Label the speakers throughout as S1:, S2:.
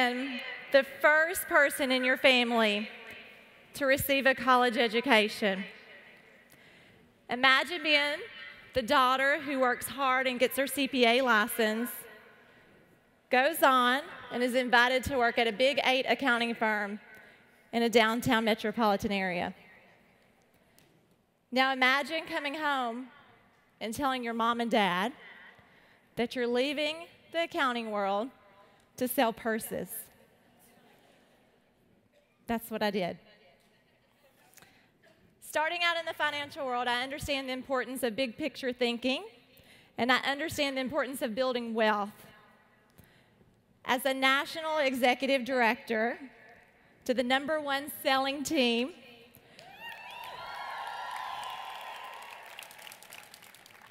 S1: Imagine the first person in your family to receive a college education. Imagine being the daughter who works hard and gets her CPA license, goes on and is invited to work at a Big 8 accounting firm in a downtown metropolitan area. Now imagine coming home and telling your mom and dad that you're leaving the accounting world to sell purses. That's what I did. Starting out in the financial world, I understand the importance of big picture thinking, and I understand the importance of building wealth. As a national executive director to the #1 selling team,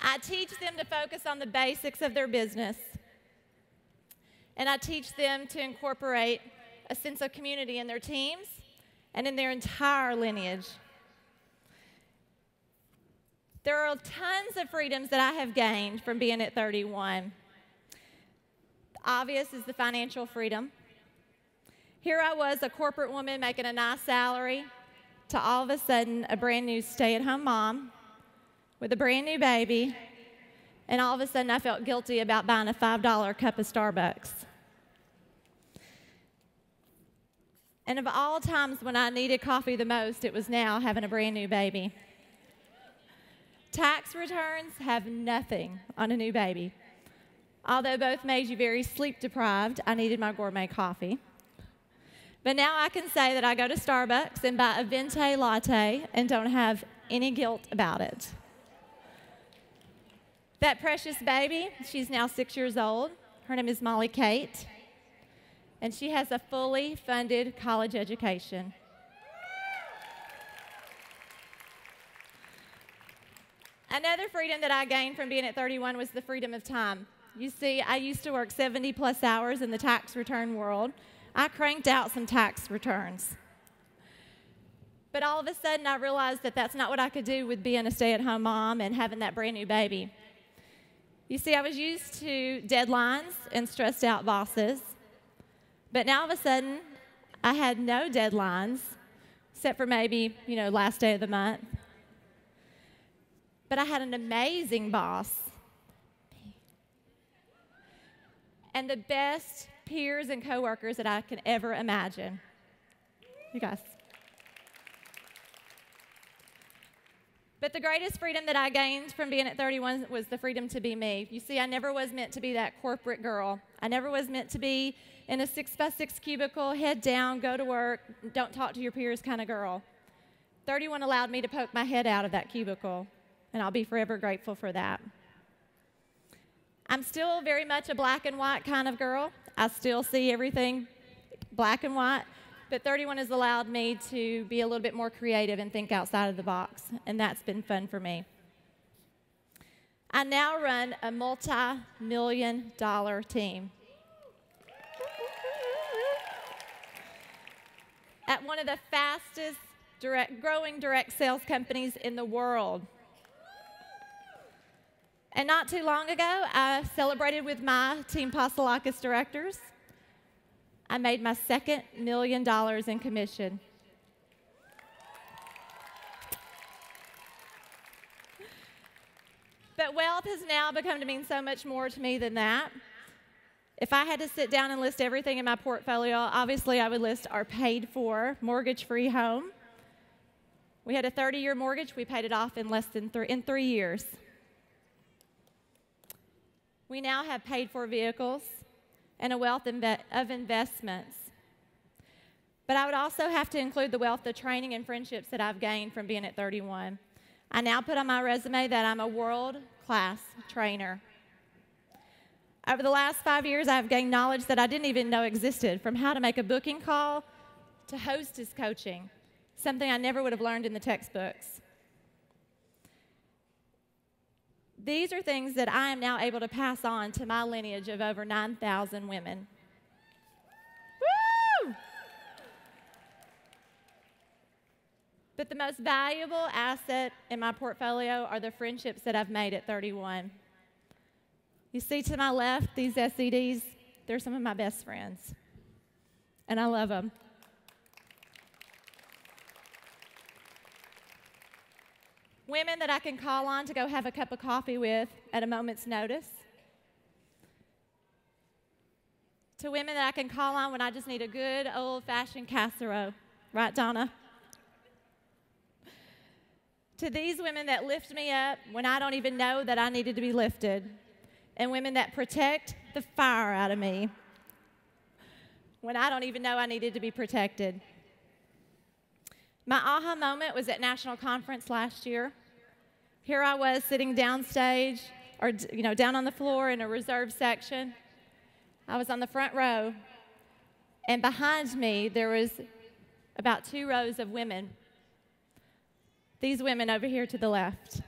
S1: I teach them to focus on the basics of their business, and I teach them to incorporate a sense of community in their teams and in their entire lineage. There are tons of freedoms that I have gained from being at 31. Obvious is the financial freedom. Here I was, a corporate woman making a nice salary, to all of a sudden a brand new stay-at-home mom with a brand new baby, and all of a sudden I felt guilty about buying a $5 cup of Starbucks. And of all times when I needed coffee the most, it was now having a brand new baby. Tax returns have nothing on a new baby. Although both made you very sleep deprived, I needed my gourmet coffee. But now I can say that I go to Starbucks and buy a venti latte and don't have any guilt about it. That precious baby, she's now 6 years old. Her name is Molly Kate, and she has a fully funded college education. Another freedom that I gained from being at 31 was the freedom of time. You see, I used to work 70+ hours in the tax return world. I cranked out some tax returns. But all of a sudden, I realized that that's not what I could do with being a stay-at-home mom and having that brand new baby. You see, I was used to deadlines and stressed out bosses. But now all of a sudden, I had no deadlines, except for maybe, last day of the month. But I had an amazing boss and the best peers and coworkers that I can ever imagine. You guys. But the greatest freedom that I gained from being at 31 was the freedom to be me. You see, I never was meant to be that corporate girl. I never was meant to be in a 6x6 cubicle, head down, go to work, don't talk to your peers kind of girl. 31 allowed me to poke my head out of that cubicle, and I'll be forever grateful for that. I'm still very much a black and white kind of girl. I still see everything black and white, but 31 has allowed me to be a little bit more creative and think outside of the box, and that's been fun for me. I now run a multi-million-dollar team at one of the fastest growing direct sales companies in the world. And not too long ago, I celebrated with my team Pasalakis directors. I made my second $1 million in commission. But wealth has now become to mean so much more to me than that. If I had to sit down and list everything in my portfolio, obviously I would list our paid-for, mortgage-free home. We had a 30-year mortgage. We paid it off in less than 3 years. We now have paid-for vehicles and a wealth of investments. But I would also have to include the wealth of training and friendships that I've gained from being at 31. I now put on my resume that I'm a world-class trainer. Over the last 5 years, I've gained knowledge that I didn't even know existed, from how to make a booking call to hostess coaching, something I never would have learned in the textbooks. These are things that I am now able to pass on to my lineage of over 9,000 women. Woo! But the most valuable asset in my portfolio are the friendships that I've made at 31. You see to my left, these SEDs, they're some of my best friends. and I love them. Women that I can call on to go have a cup of coffee with at a moment's notice. To women that I can call on when I just need a good old-fashioned casserole. Right, Donna? To these women that lift me up when I don't even know that I needed to be lifted. And women that protect the fire out of me when I don't even know I needed to be protected. My aha moment was at National Conference last year. Here I was sitting downstage, or down on the floor in a reserved section. I was on the front row, and behind me there was about 2 rows of women. These women over here to the left.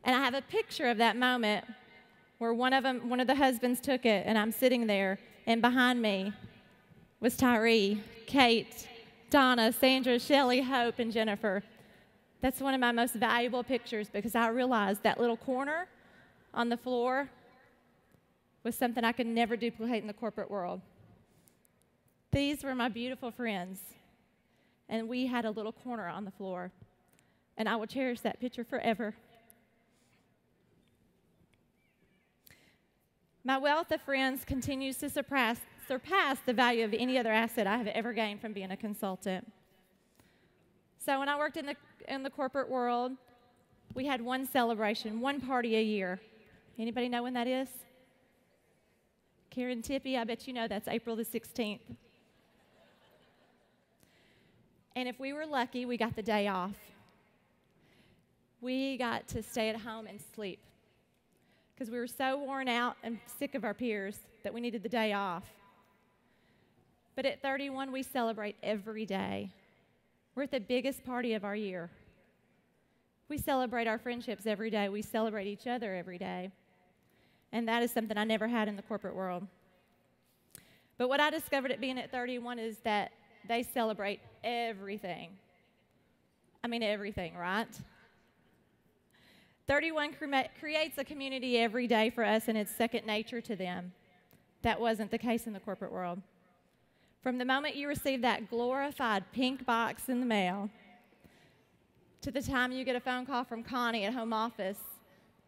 S1: And I have a picture of that moment where one of the husbands took it, and I'm sitting there, and behind me was Tyree, Kate, Donna, Sandra, Shelley, Hope, and Jennifer. That's one of my most valuable pictures because I realized that little corner on the floor was something I could never duplicate in the corporate world. These were my beautiful friends, and we had a little corner on the floor, and I will cherish that picture forever. My wealth of friends continues to surpass the value of any other asset I have ever gained from being a consultant. So when I worked in the corporate world, we had one celebration, one party a year. Anybody know when that is? Karen Tippy, I bet you know that's April the 16th. And if we were lucky, we got the day off. We got to stay at home and sleep because we were so worn out and sick of our peers that we needed the day off. But at 31, we celebrate every day. We're at the biggest party of our year. We celebrate our friendships every day. We celebrate each other every day. And that is something I never had in the corporate world. But what I discovered at being at 31 is that they celebrate everything. I mean everything, right? 31 creates a community every day for us, and it's second nature to them. That wasn't the case in the corporate world. From the moment you receive that glorified pink box in the mail to the time you get a phone call from Connie at home office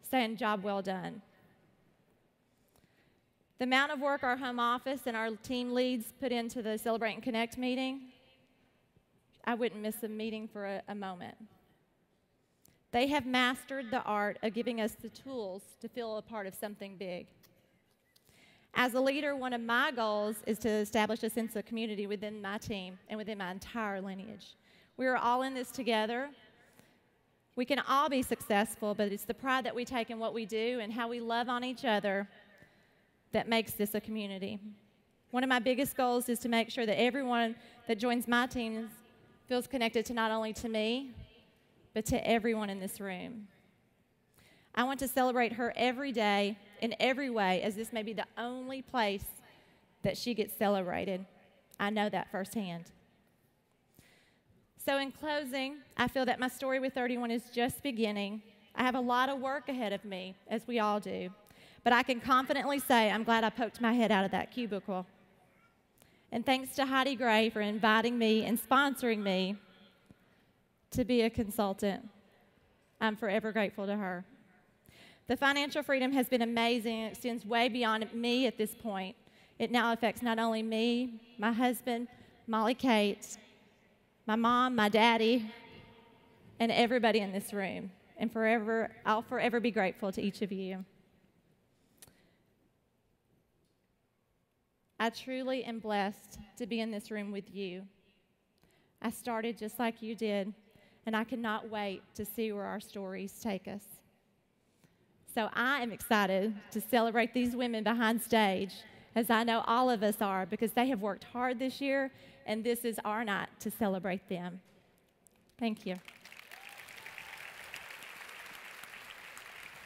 S1: saying, "Job well done." The amount of work our home office and our team leads put into the Celebrate and Connect meeting, I wouldn't miss a meeting for a moment. They have mastered the art of giving us the tools to feel a part of something big. As a leader, one of my goals is to establish a sense of community within my team and within my entire lineage. We are all in this together. We can all be successful, but it's the pride that we take in what we do and how we love on each other that makes this a community. One of my biggest goals is to make sure that everyone that joins my team feels connected to not only to me, but to everyone in this room. I want to celebrate her every day in every way, as this may be the only place that she gets celebrated. I know that firsthand. So in closing, I feel that my story with 31 is just beginning. I have a lot of work ahead of me, as we all do. But I can confidently say I'm glad I poked my head out of that cubicle. And thanks to Heidi Gray for inviting me and sponsoring me to be a consultant. I'm forever grateful to her. The financial freedom has been amazing and extends way beyond me at this point. It now affects not only me, my husband, Molly Kate, my mom, my daddy, and everybody in this room. And I'll forever be grateful to each of you. I truly am blessed to be in this room with you. I started just like you did, and I cannot wait to see where our stories take us. So I am excited to celebrate these women behind stage, as I know all of us are, because they have worked hard this year, and this is our night to celebrate them. Thank you.